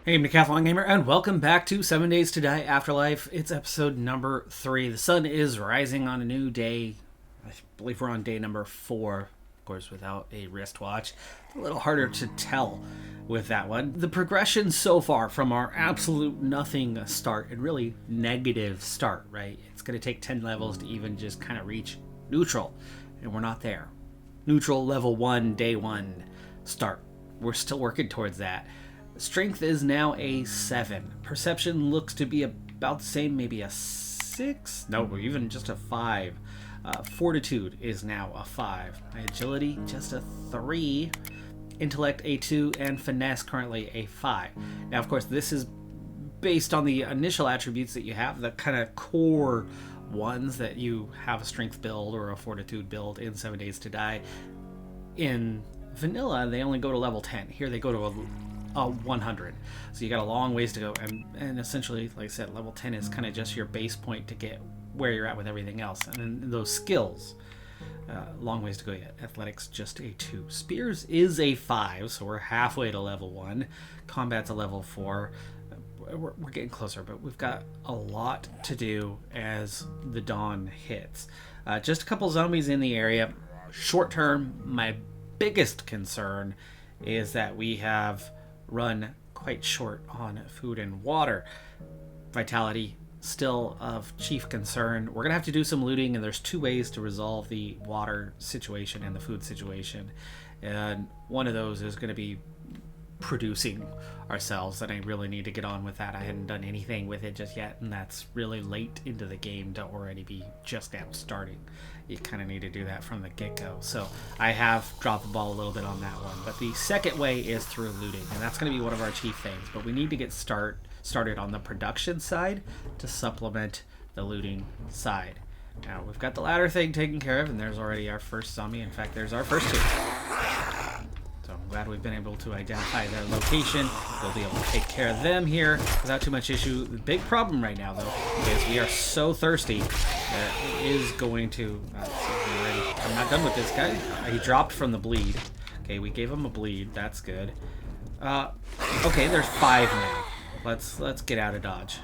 Hey, Decathlon Gamer, and welcome back to 7 Days to Die Afterlife. It's episode number 3. The sun is rising on a new day. I believe we're on day number 4, of course, without a wristwatch. A little harder to tell with that one. The progression so far from our absolute nothing start and really negative start, right? It's going to take 10 levels to even just kind of reach neutral, and we're not there. Neutral level 1, day 1 start. We're still working towards that. Strength is now a 7. Perception looks to be about the same, maybe a 6? No, even just a 5. Fortitude is now a 5. Agility, just a 3. Intellect, a 2. And Finesse, currently a 5. Now, of course, this is based on the initial attributes that you have, the kind of core ones that you have a Strength build or a Fortitude build in 7 Days to Die. In Vanilla, they only go to level 10. Here they go to a 100, so you got a long ways to go, and essentially, like I said, level 10 is kind of just your base point to get where you're at with everything else. And then those skills, long ways to go yet. Athletics, just a 2. Spears is a 5, so we're halfway to level 1. Combat's a level 4. We're getting closer, but we've got a lot to do as the dawn hits. Just a couple zombies in the area. Short term, my biggest concern is that we have run quite short on food and water. Vitality still of chief concern. We're gonna have to do some looting, and there's 2 ways to resolve the water situation and the food situation, and one of those is going to be producing ourselves, and I really need to get on with that. I hadn't done anything with it just yet, and that's really late into the game to already be just now starting. You kind of need to do that from the get-go. So I have dropped the ball a little bit on that one. But the second way is through looting, and that's going to be one of our chief things. But we need to get started on the production side to supplement the looting side. Now, we've got the ladder thing taken care of, and there's already our first zombie. In fact, there's our first 2. So I'm glad we've been able to identify their location. We'll be able to take care of them here without too much issue. The big problem right now, though, is we are so thirsty that it is going to... I'm not done with this guy. He dropped from the bleed. Okay, we gave him a bleed. That's good. Okay, there's 5 now. Let's get out of dodge.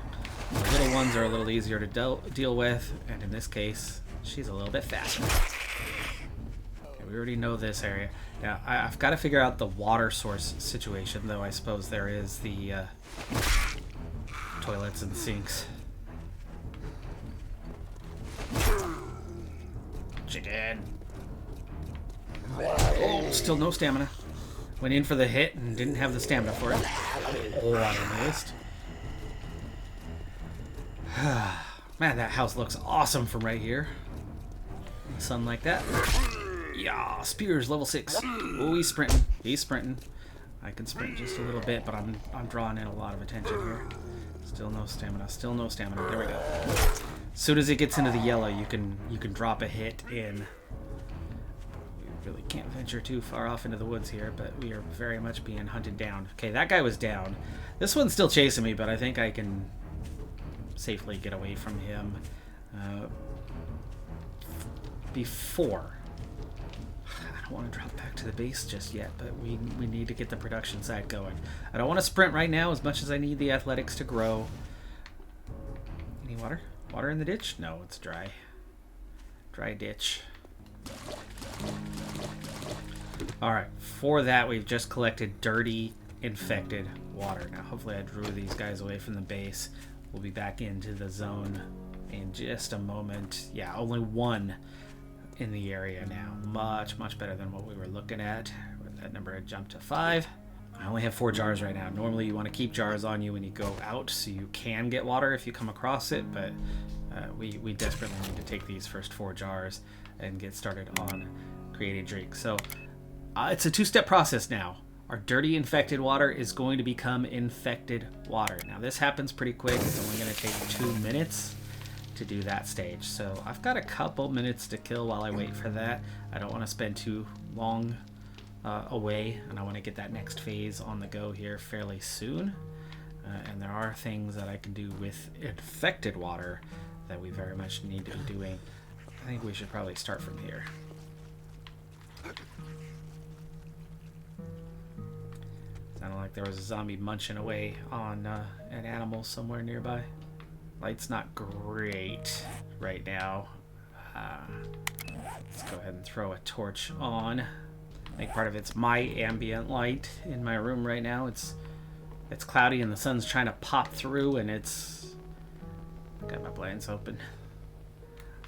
The little ones are a little easier to deal with, and in this case, she's a little bit faster. Okay, we already know this area. Now, I've got to figure out the water source situation, though I suppose there is the toilets and sinks. Chicken. Oh, still no stamina. Went in for the hit and didn't have the stamina for it. Oh, I missed. Man, that house looks awesome from right here. Sun like that. Yeah, Spears, level 6. Oh, he's sprinting. He's sprinting. I can sprint just a little bit, but I'm drawing in a lot of attention here. Still no stamina. Still no stamina. There we go. As soon as it gets into the yellow, you can drop a hit in. We really can't venture too far off into the woods here, but we are very much being hunted down. Okay, that guy was down. This one's still chasing me, but I think I can safely get away from him before. I don't want to drop back to the base just yet, but we need to get the production side going. I don't want to sprint right now as much as I need the athletics to grow. Any water? Water in the ditch? No, it's dry. Dry ditch. Alright, for that we've just collected dirty, infected water. Now hopefully I drew these guys away from the base. We'll be back into the zone in just a moment. Yeah, only 1 in the area now. Much better than what we were looking at. That number had jumped to 5. I only have 4 jars right now. Normally you want to keep jars on you when you go out so you can get water if you come across it, but we desperately need to take these first 4 jars and get started on creating drink. So it's a 2-step process now. Our dirty infected water is going to become infected water. Now this happens pretty quick. It's only going to take 2 minutes to do that stage. So I've got a couple minutes to kill while I wait for that. I don't want to spend too long away, and I want to get that next phase on the go here fairly soon. And there are things that I can do with infected water that we very much need to be doing. I think we should probably start from here. Sounded like there was a zombie munching away on an animal somewhere nearby. Light's not great right now. Let's go ahead and throw a torch on. I think part of it's my ambient light in my room right now. It's cloudy and the sun's trying to pop through, and it's... Got my blinds open.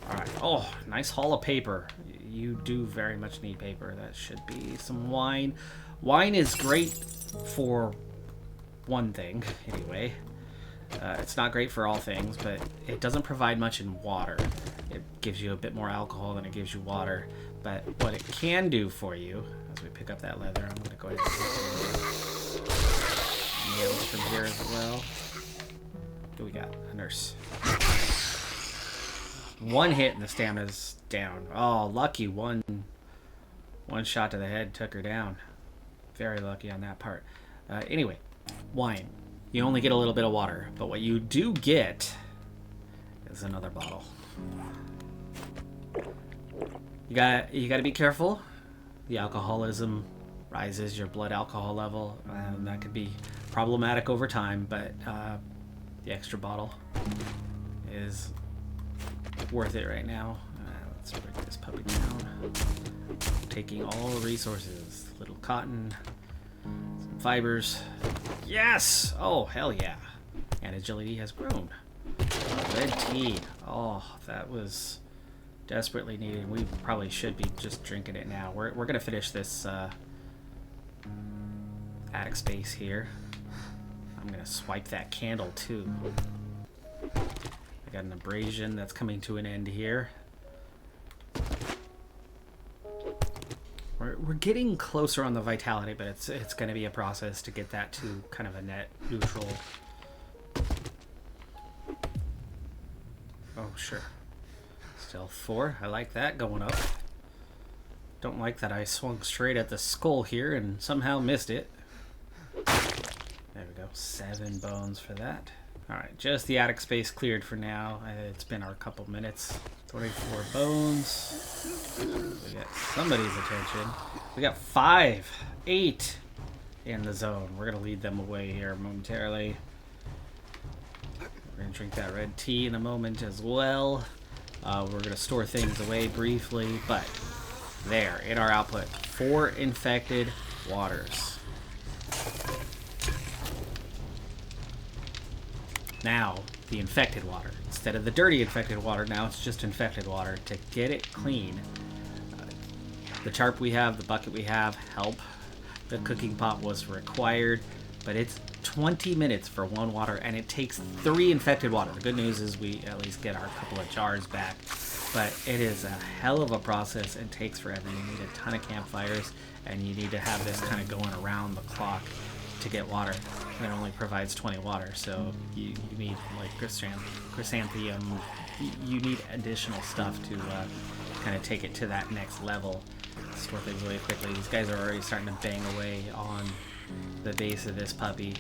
Alright. Oh, nice haul of paper. You do very much need paper. That should be some wine. Wine is great for one thing, anyway. It's not great for all things, but it doesn't provide much in water. It gives you a bit more alcohol than it gives you water. But what it can do for you, as we pick up that leather, I'm going to go ahead and take the nails from here as well. What do we got? A nurse. One hit and the stamina's down. Oh, lucky. One shot to the head took her down. Very lucky on that part. Anyway, wine. You only get a little bit of water, but what you do get is another bottle. You gotta be careful. The alcoholism rises your blood alcohol level, and that could be problematic over time, but the extra bottle is worth it right now. Let's break this puppy down. Taking all the resources. Little cotton, some fibers. Yes! Oh, hell yeah. And agility has grown. Red tea. Oh, that was desperately needed. We probably should be just drinking it now. We're going to finish this attic space here. I'm going to swipe that candle too. I got an abrasion that's coming to an end here. We're getting closer on the vitality, but it's going to be a process to get that to kind of a net neutral. Oh, sure. Stealth 4. I like that going up. Don't like that I swung straight at the skull here and somehow missed it. There we go. 7 bones for that. Alright, just the attic space cleared for now. It's been our couple minutes. 24 bones. We got somebody's attention. We got 8 in the zone. We're going to lead them away here momentarily. We're going to drink that red tea in a moment as well. We're going to store things away briefly, but there, in our output, 4 infected waters. Now, the infected water. Instead of the dirty infected water, now it's just infected water. To get it clean, the tarp we have, the bucket we have, help. The cooking pot was required, but it's 20 minutes for 1 water, and it takes 3 infected water. The good news is we at least get our couple of jars back, but it is a hell of a process and takes forever. You need a ton of campfires, and you need to have this kind of going around the clock to get water. It only provides 20 water, so you need like chrysanthemum. You need additional stuff to kind of take it to that next level. Store things away quickly. These guys are already starting to bang away on the base of this puppy.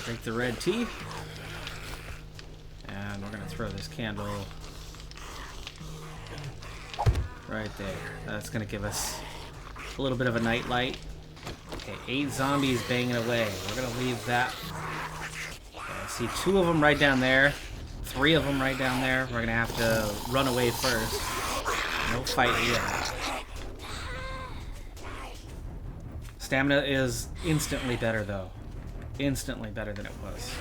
Drink the red tea, and we're gonna throw this candle right there. That's gonna give us a little bit of a night light. Okay, 8 zombies banging away. We're gonna leave that. Okay, I see 2 of them right down there. 3 of them right down there. We're gonna have to run away first. No fight yet. Stamina is instantly better though. Instantly better than it was.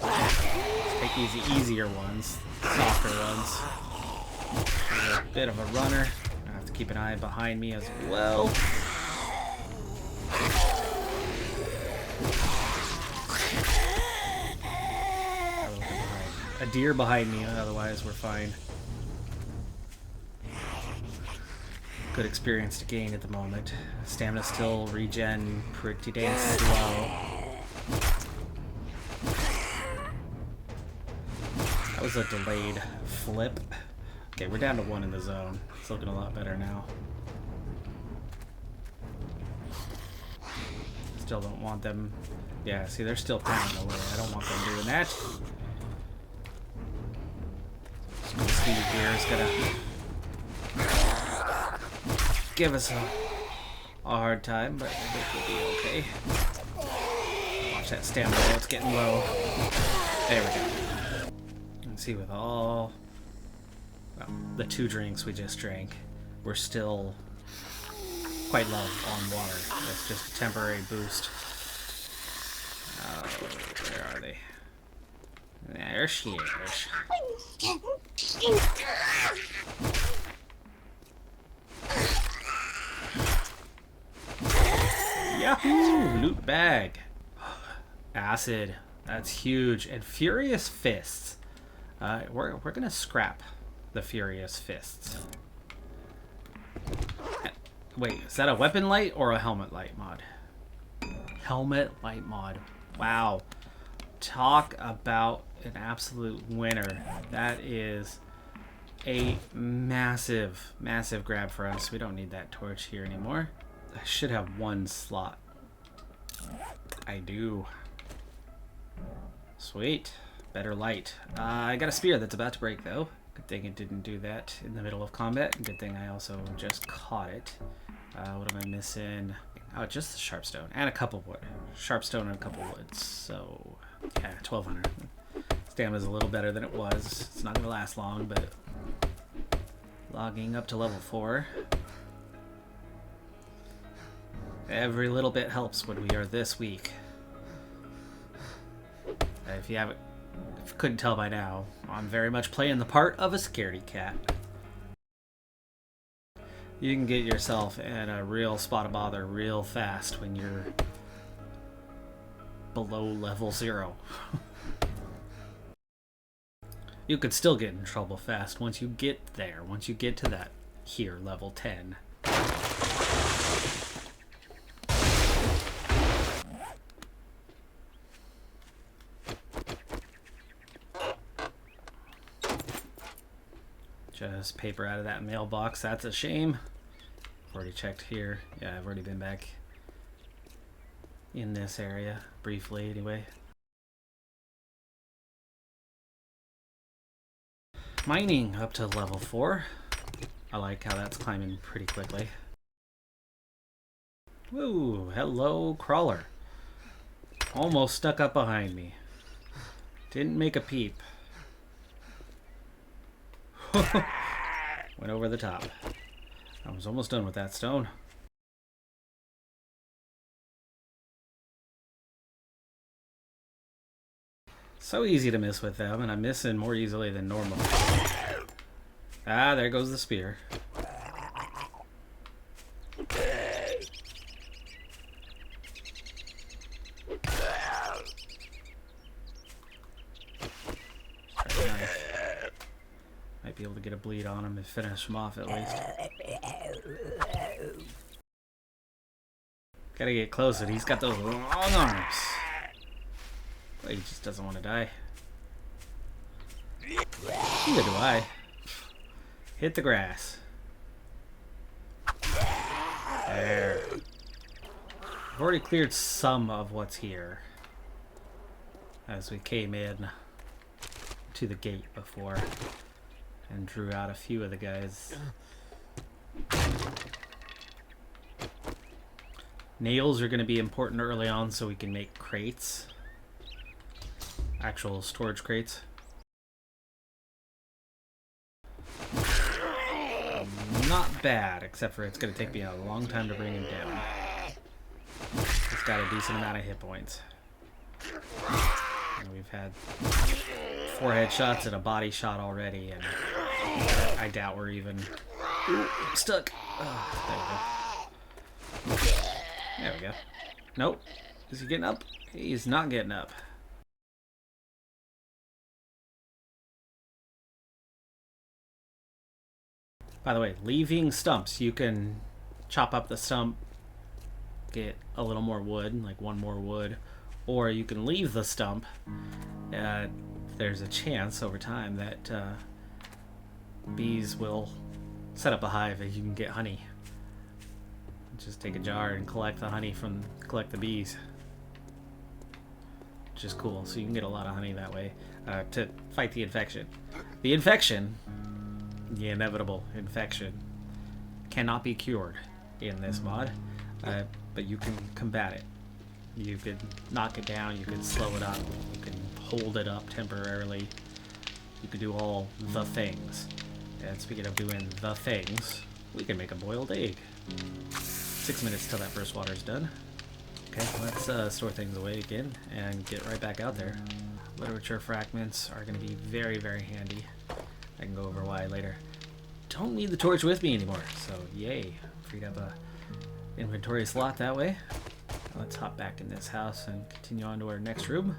Let's take these easier ones, softer ones. There's a bit of a runner. I have to keep an eye behind me as well. A deer behind me, otherwise we're fine. Good experience to gain at the moment. Stamina still regen pretty damn slow. That was a delayed flip. Okay, we're down to 1 in the zone. It's looking a lot better now. Still don't want them. Yeah, see, they're still pounding away. I don't want them doing that. Speed here is gonna give us a hard time, but I think we'll be okay. Watch that stamina, it's getting low. There we go. Let's see, with all... well, the 2 drinks we just drank, we're still quite low on water. That's just a temporary boost. Oh, where are they? There she is. Yahoo! Loot bag. Acid. That's huge. And Furious Fists. We're gonna scrap the Furious Fists. Wait, is that a weapon light or a helmet light mod? Helmet light mod. Wow. Talk about an absolute winner. That is a massive, massive grab for us. We don't need that torch here anymore. I should have 1 slot. I do. Sweet. Better light. I got a spear that's about to break, though. Good thing it didn't do that in the middle of combat. Good thing I also just caught it. What am I missing? Oh, just the sharpstone and a couple wood. Sharpstone and a couple wood. So, yeah, 1200. Stamina's a little better than it was. It's not going to last long, but logging up to level 4. Every little bit helps when we are this weak. If you couldn't tell by now, I'm very much playing the part of a scaredy cat. You can get yourself in a real spot of bother real fast when you're below level 0. You could still get in trouble fast once you get there, once you get to that here level 10. Just paper out of that mailbox. That's a shame. I've already checked here. Yeah, I've already been back in this area briefly anyway. Mining up to level 4. I like how that's climbing pretty quickly. Woo, hello crawler. Almost stuck up behind me. Didn't make a peep. Went over the top. I was almost done with that stone. So easy to miss with them, and I'm missing more easily than normal. Ah, there goes the spear. Might be able to get a bleed on him and finish him off at least. Gotta get close, and he's got those long arms. But he just doesn't want to die. Neither do I. Hit the grass. There. I've already cleared some of what's here as we came in to the gate before and drew out a few of the guys. Nails are going to be important early on so we can make crates. Actual storage crates. Not bad, except for it's going to take me a long time to bring him down. He's got a decent amount of hit points. And we've had 4 headshots and a body shot already, and I doubt we're even... Ooh, stuck. Oh, there we go. There we go. Nope. Is he getting up? He's not getting up. By the way, leaving stumps, you can chop up the stump, get a little more wood, like 1 more wood, or you can leave the stump. There's a chance over time that bees will set up a hive and you can get honey. Just take a jar and collect the honey collect the bees. Which is cool, so you can get a lot of honey that way to fight the infection. The infection... The inevitable infection cannot be cured in this mod. but you can combat it. You could knock it down, you could slow it up, you can hold it up temporarily. You could do all the things. And speaking of doing the things, we can make a boiled egg. 6 minutes till that first water's done. Okay, let's store things away again and get right back out there. Literature fragments are going to be very, very handy. I can go over why later. Don't need the torch with me anymore, so yay. Freed up a inventory slot that way. Let's hop back in this house and continue on to our next room.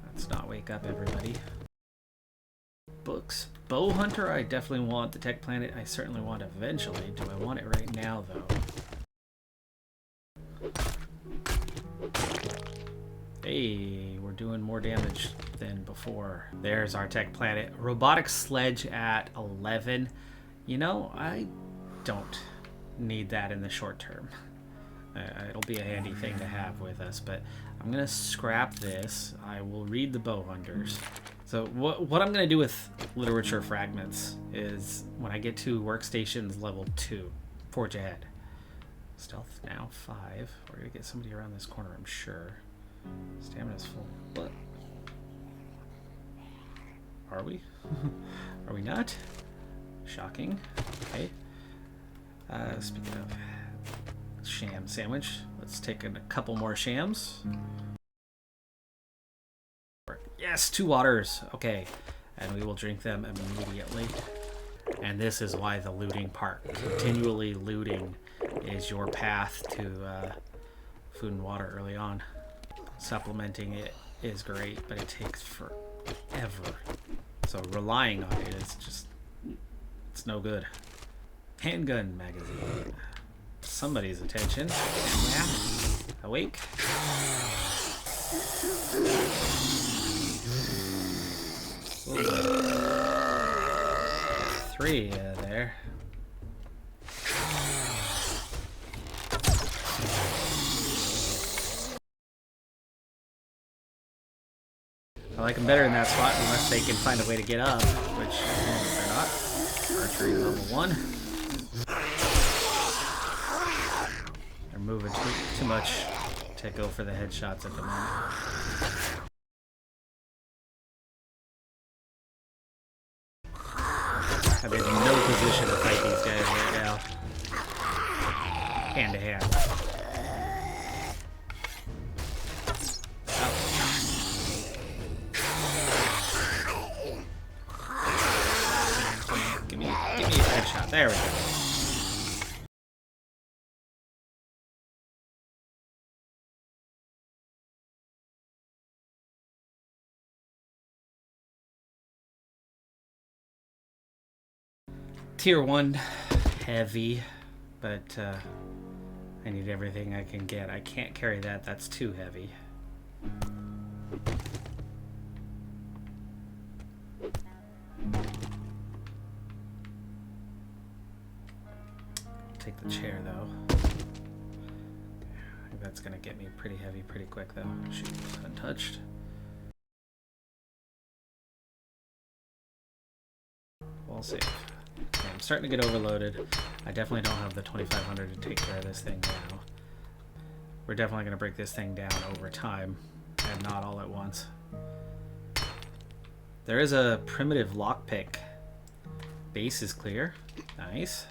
Let's not wake up everybody. Books. Bow Hunter, I definitely want. The Tech Planet, I certainly want eventually. Do I want it right now, though? Hey, we're doing more damage than before. There's our Tech Planet. Robotic Sledge at 11. You know, I don't need that in the short term. It'll be a handy thing to have with us, but I'm going to scrap this. I will read the Bow Hunters. So what I'm going to do with literature fragments is when I get to workstations level 2, forge ahead. Stealth now 5. We're going to get somebody around this corner, I'm sure. Stamina's full. What? Are we? Are we not? Shocking. Okay. Speaking of sham sandwich, let's take a couple more shams. Yes, 2 waters. Okay. And we will drink them immediately. And this is why the looting part. Continually looting is your path to food and water early on. Supplementing it is great, but it takes forever. So relying on it is just, it's no good. Handgun magazine. Somebody's attention. Yeah. Awake. Ooh. 3 there. I like them better in that spot unless they can find a way to get up, which they're not. Archery level 1. They're moving too much to go for the headshots at the moment. I'm in no position to fight these guys right now. Hand to hand. Give me a headshot. There we go. Tier 1, heavy, but I need everything I can get. I can't carry that, that's too heavy. Take the chair though. I think that's gonna get me pretty heavy pretty quick though. Shoot, untouched. Wall safe. Okay, I'm starting to get overloaded. I definitely don't have the 2500 to take care of this thing now. We're definitely going to break this thing down over time and not all at once. There is a primitive lockpick. Base is clear. Nice.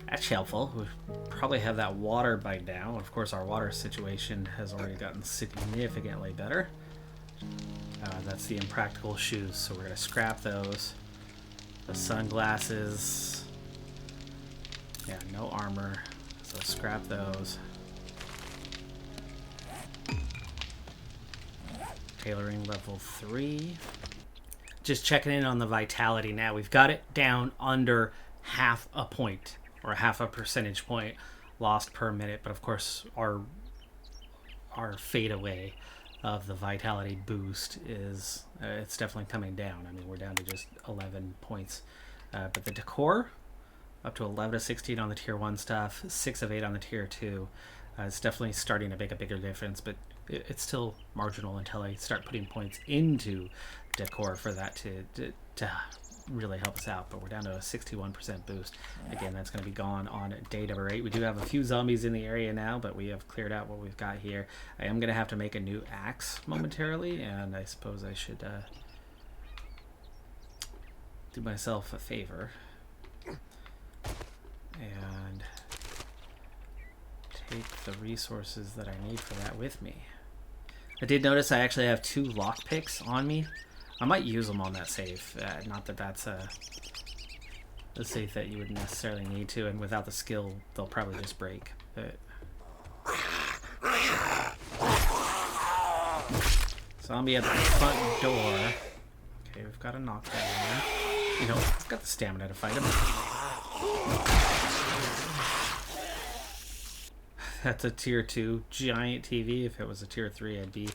That's helpful. We probably have that water by now. Of course, our water situation has already gotten significantly better. That's the impractical shoes, so we're going to scrap those. The sunglasses. Yeah, no armor. So scrap those. Tailoring level 3. Just checking in on the vitality now. We've got it down under half a point, or half a percentage point lost per minute. But of course, our fade away of the vitality boost is it's definitely coming down. I mean, we're down to just 11 points, but the decor up to 11 to 16 on the tier 1 stuff, 6 of 8 on the tier 2. It's definitely starting to make a bigger difference, but it's still marginal until I start putting points into decor for that to really help us out. But we're down to a 61% boost. Again, that's going to be gone on day number 8. We do have a few zombies in the area now, but we have cleared out what we've got here. I am going to have to make a new axe momentarily, and I suppose I should do myself a favor and take the resources that I need for that with me. I did notice I actually have 2 lockpicks on me. I might use them on that safe. Not that that's a safe that you would necessarily need to, and without the skill, they'll probably just break. But zombie at the front door. Okay, we've got a knockdown there. You know, I've got the stamina to fight him. That's a tier 2 giant TV. If it was a tier 3, I'd be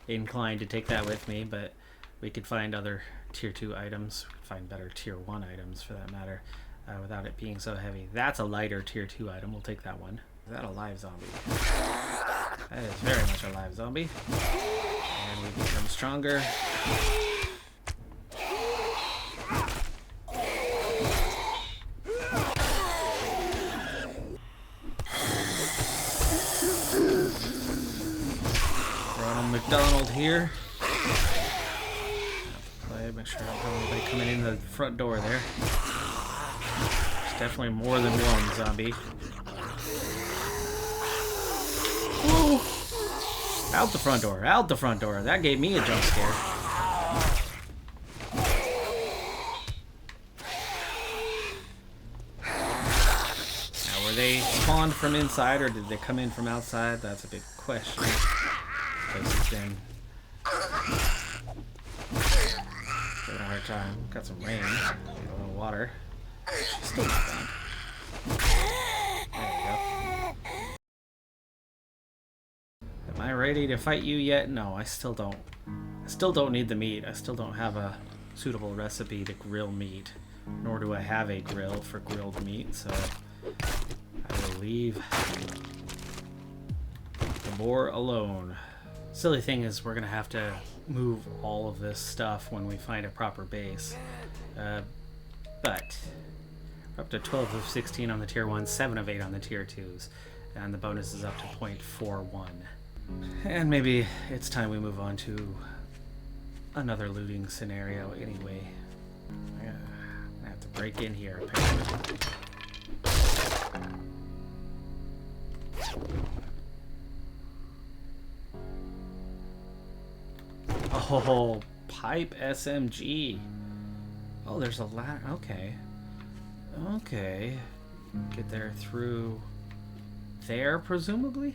inclined to take that with me, but we could find other tier 2 items. We could find better tier 1 items for that matter, without it being so heavy. That's a lighter tier 2 item. We'll take that one. Is that a live zombie? That is very much a live zombie. And we become stronger. McDonald here. Make sure I don't have anybody coming in the front door there. There's definitely more than one zombie. Whoa! Out the front door, out the front door. That gave me a jump scare. Now, were they spawned from inside or did they come in from outside? That's a big question. It's been having a hard time. Got some rain, a little water. She's still not done. There we go. Am I ready to fight you yet? No, I still don't. I still don't need the meat. I still don't have a suitable recipe to grill meat, nor do I have a grill for grilled meat. So I will leave the boar alone. Silly thing is we're gonna have to move all of this stuff when we find a proper base, but we're up to 12 of 16 on the tier 1, 7 of 8 on the tier 2s, and the bonus is up to 0.41. And maybe it's time we move on to another looting scenario anyway. I'm gonna have to break in here apparently. Oh, pipe SMG. Oh, there's a ladder. Okay. Okay. Get there through there, presumably?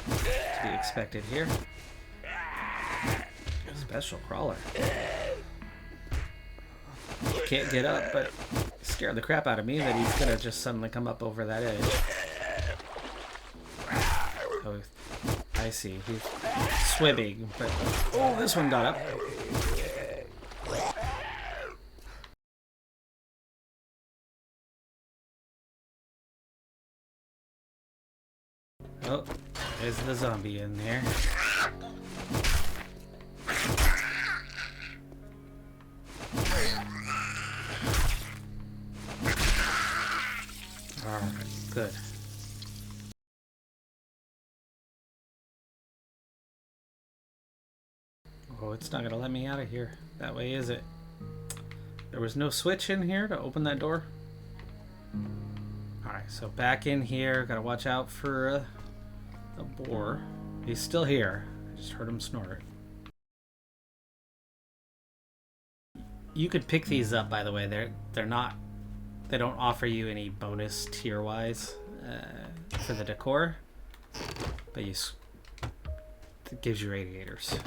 To be expected here. Special crawler. Can't get up, but scared the crap out of me that he's gonna just suddenly come up over that edge. Oh, I see. He's swimming, but oh, this one got up. Oh, there's the zombie in there. Alright, good. Oh, it's not gonna let me out of here. That way, is it? There was no switch in here to open that door. Alright, so back in here. Gotta watch out for the boar. He's still here. I just heard him snort. You could pick these up, by the way. They're not. They don't offer you any bonus tier-wise for the decor, but it gives you radiators.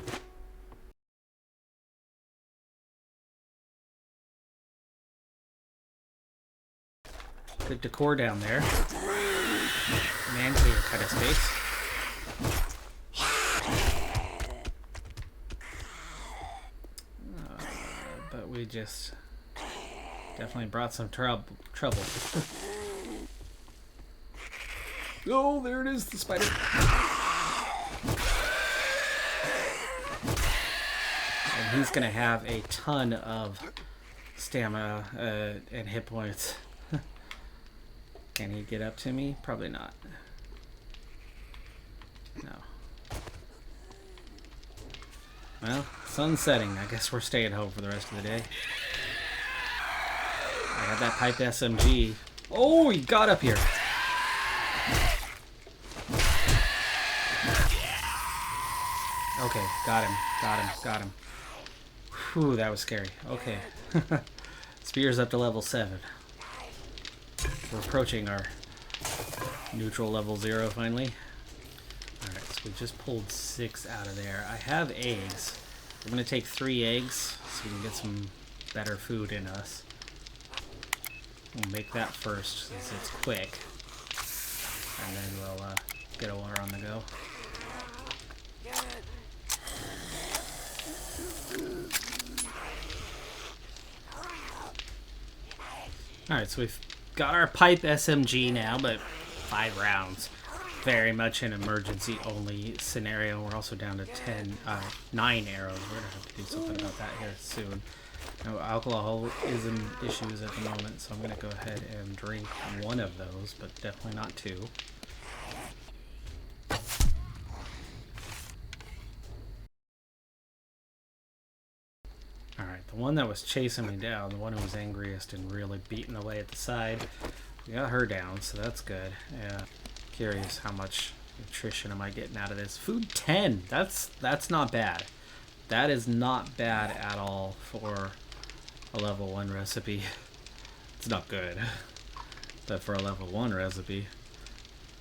Good decor down there. Man cave kind of space. But we just definitely brought some trouble. Oh, there it is, the spider. He's going to have a ton of stamina and hit points. Can he get up to me? Probably not. No. Well, sun's setting. I guess we're staying home for the rest of the day. I got that pipe SMG. Oh, he got up here. Okay, got him. Whew, that was scary. Okay. Spear's up to level 7. We're approaching our neutral level 0 finally. Alright, so we just pulled 6 out of there. I have eggs. We're going to take 3 eggs so we can get some better food in us. We'll make that first since it's quick. And then we'll get a water on the go. Alright, so we've got our pipe SMG now, but 5 rounds. Very much an emergency only scenario. We're also down to 9 arrows. We're going to have to do something about that here soon. Now, alcohol is in issues at the moment, so I'm going to go ahead and drink one of those, but definitely not 2. Alright, the one that was chasing me down, the one who was angriest and really beating away at the side, we got her down, so that's good. Yeah, curious how much nutrition am I getting out of this. Food 10, that's not bad. That is not bad at all for a level 1 recipe. It's not good, but for a level 1 recipe,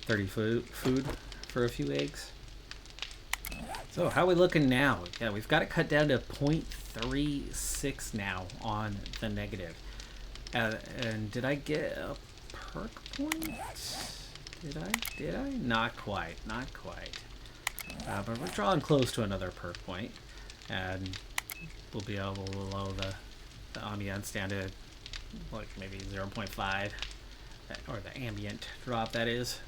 30 food for a few eggs. So how are we looking now? Yeah, we've got it cut down to 0.36 now on the negative. And did I get a perk point? Did I? Not quite. But we're drawing close to another perk point. And we'll be able to lower the ambience down to like maybe 0.5. Or the ambient drop, that is.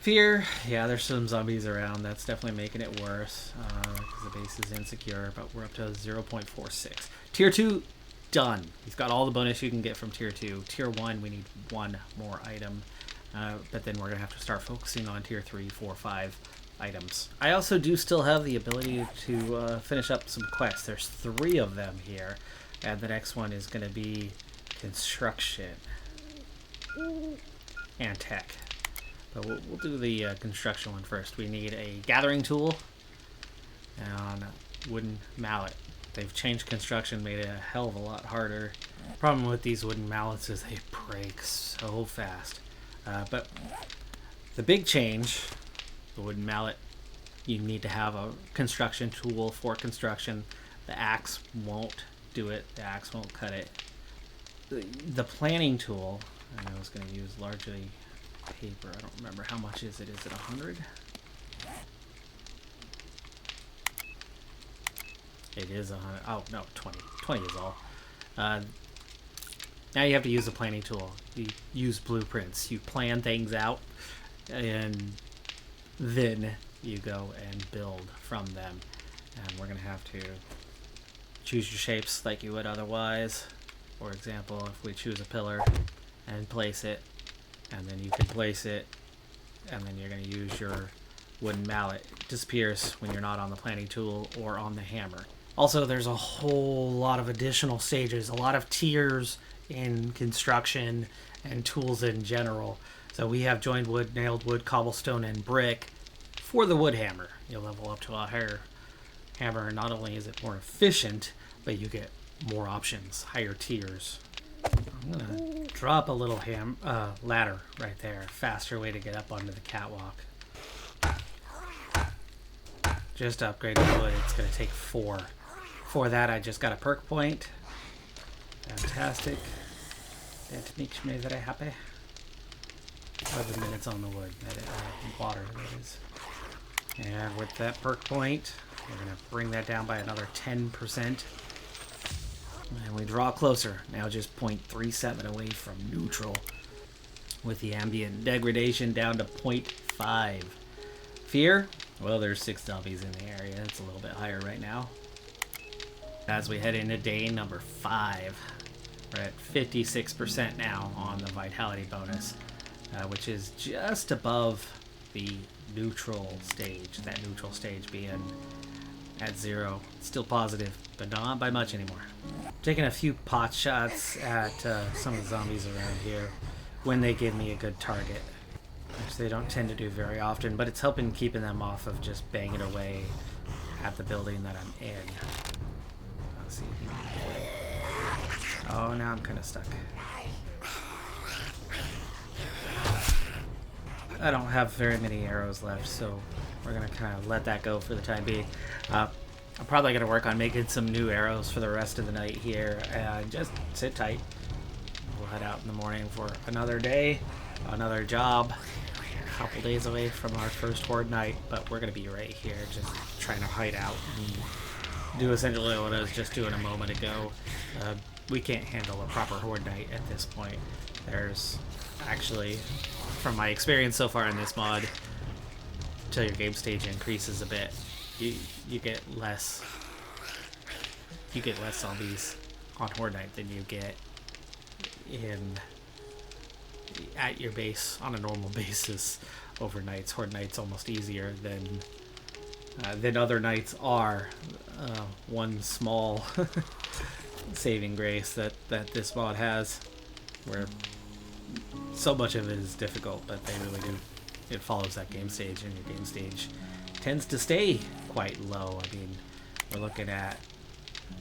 Fear, yeah, there's some zombies around. That's definitely making it worse because the base is insecure, but we're up to 0.46. Tier 2, done. We've got all the bonus you can get from Tier 2. Tier 1, we need 1 more item, but then we're going to have to start focusing on Tier 3, 4, 5 items. I also do still have the ability to finish up some quests. There's 3 of them here, and the next one is going to be construction and tech. But we'll do the construction one first. We need a gathering tool and a wooden mallet. They've changed construction, made it a hell of a lot harder. The problem with these wooden mallets is they break so fast. But the big change, the wooden mallet, you need to have a construction tool for construction. The axe won't do it. The axe won't cut it. The planning tool, I was going to use largely paper. I don't remember how much is it. Is it 100? It is 100. Oh no, 20. 20 is all. Now you have to use a planning tool. You use blueprints. You plan things out, and then you go and build from them. And we're gonna have to choose your shapes like you would otherwise. For example, if we choose a pillar and place it, and then you can place it, and then you're going to use your wooden mallet. It disappears when you're not on the planning tool or on the hammer. Also, there's a whole lot of additional stages, a lot of tiers in construction and tools in general. So we have joined wood, nailed wood, cobblestone, and brick for the wood hammer. You'll level up to a higher hammer. Not only is it more efficient, but you get more options, higher tiers. I'm gonna drop a little ladder right there. Faster way to get up onto the catwalk. Just to upgrade the wood, it's gonna take 4. For that, I just got a perk point. Fantastic. That makes me very happy. 11 minutes on the wood, water that is. And with that perk point, we're gonna bring that down by another 10%. And we draw closer, now just 0.37 away from neutral, with the ambient degradation down to 0.5. Fear, Well, there's 6 zombies in the area. It's a little bit higher right now. As we head into day number 5, we're at 56% now on the vitality bonus, which is just above the neutral stage. That neutral stage being at 0. Still positive, but not by much anymore. Taking a few pot shots at some of the zombies around here when they give me a good target, which they don't tend to do very often, but it's helping keeping them off of just banging away at the building that I'm in. Let's see. Oh, now I'm kind of stuck. I don't have very many arrows left, so we're going to kind of let that go for the time being. I'm probably going to work on making some new arrows for the rest of the night here, and just sit tight. We'll head out in the morning for another day, another job. A couple days away from our first horde night, but we're going to be right here just trying to hide out and do essentially what I was just doing a moment ago. We can't handle a proper horde night at this point. There's actually, from my experience so far in this mod, until your game stage increases a bit, you get less zombies on horde night than you get at your base on a normal basis overnights. Horde night's almost easier than other nights are. One small saving grace that this mod has, where so much of it is difficult, but they really do. It follows that game stage, and your game stage tends to stay quite low. I mean, we're looking at,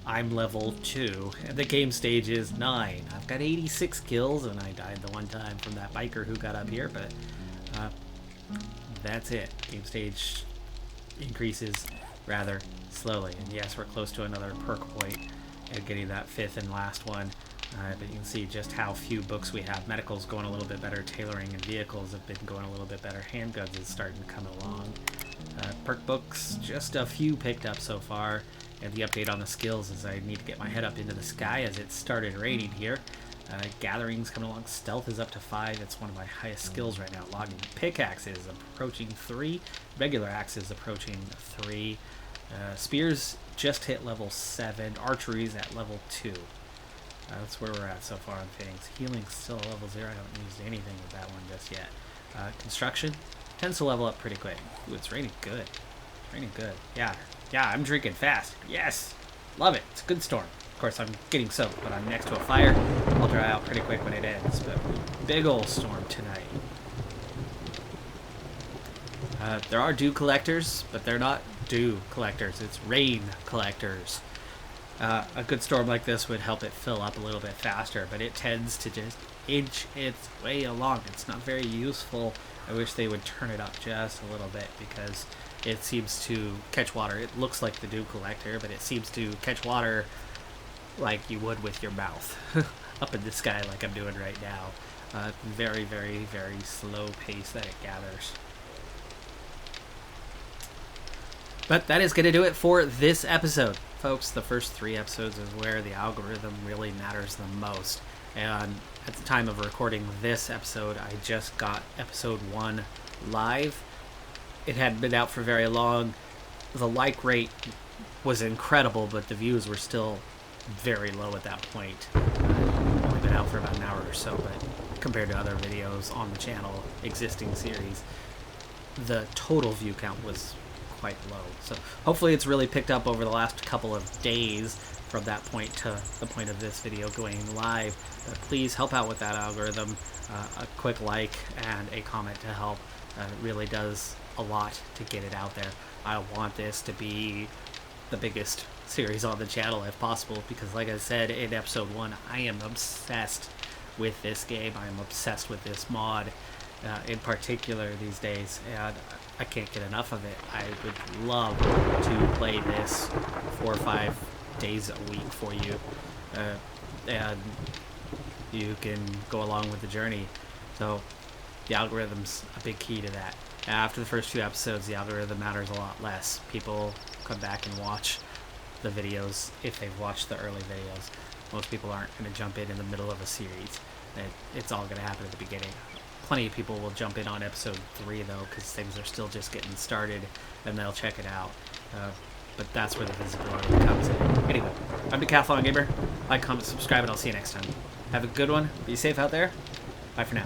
I'm level 2, and the game stage is 9. I've got 86 kills, and I died the one time from that biker who got up here, but that's it. Game stage increases rather slowly, and yes, we're close to another perk point and getting that 5th and last one. But you can see just how few books we have. Medical's going a little bit better. Tailoring and vehicles have been going a little bit better. Handguns is starting to come along. Perk books, just a few picked up so far. And the update on the skills is I need to get my head up into the sky as it started raining here. Gathering's coming along. Stealth is up to 5. It's one of my highest skills right now. Logging. Pickaxes approaching 3. Regular axes approaching 3. Spears just hit level 7. Archery's at level 2. That's where we're at so far on things. Healing's still a level 0. I haven't used anything with that one just yet. Construction tends to level up pretty quick. Ooh, it's raining good. It's raining good. Yeah, I'm drinking fast. Yes! Love it. It's a good storm. Of course, I'm getting soaked, but I'm next to a fire. I'll dry out pretty quick when it ends. But big ol' storm tonight. There are dew collectors, but they're not dew collectors. It's rain collectors. A good storm like this would help it fill up a little bit faster, but it tends to just inch its way along. It's not very useful. I wish they would turn it up just a little bit, because it seems to catch water. It looks like the dew collector, but it seems to catch water like you would with your mouth up in the sky like I'm doing right now. Very, very, very slow pace that it gathers. But that is going to do it for this episode. Folks, the first 3 episodes is where the algorithm really matters the most. And at the time of recording this episode, I just got episode 1 live. It hadn't been out for very long. The like rate was incredible, but the views were still very low at that point. Only been out for about an hour or so, but compared to other videos on the channel, existing series, the total view count was quite low. So hopefully it's really picked up over the last couple of days from that point to the point of this video going live. But please help out with that algorithm. A quick like and a comment to help really does a lot to get it out there. I want this to be the biggest series on the channel if possible, because like I said in episode 1, I am obsessed with this game. I am obsessed with this mod in particular these days, and I can't get enough of it. I would love to play this 4 or 5 days a week for you, and you can go along with the journey. So the algorithm's a big key to that. After the first 2 episodes, the algorithm matters a lot less. People come back and watch the videos if they've watched the early videos. Most people aren't going to jump in the middle of a series. It's all going to happen at the beginning. plenty of people will jump in on episode 3 though, because things are still just getting started, and they'll check it out. But that's where the visibility comes in. Anyway, I'm Decathlon Gamer. Like, comment, subscribe, and I'll see you next time. Have a good one. Be safe out there. Bye for now.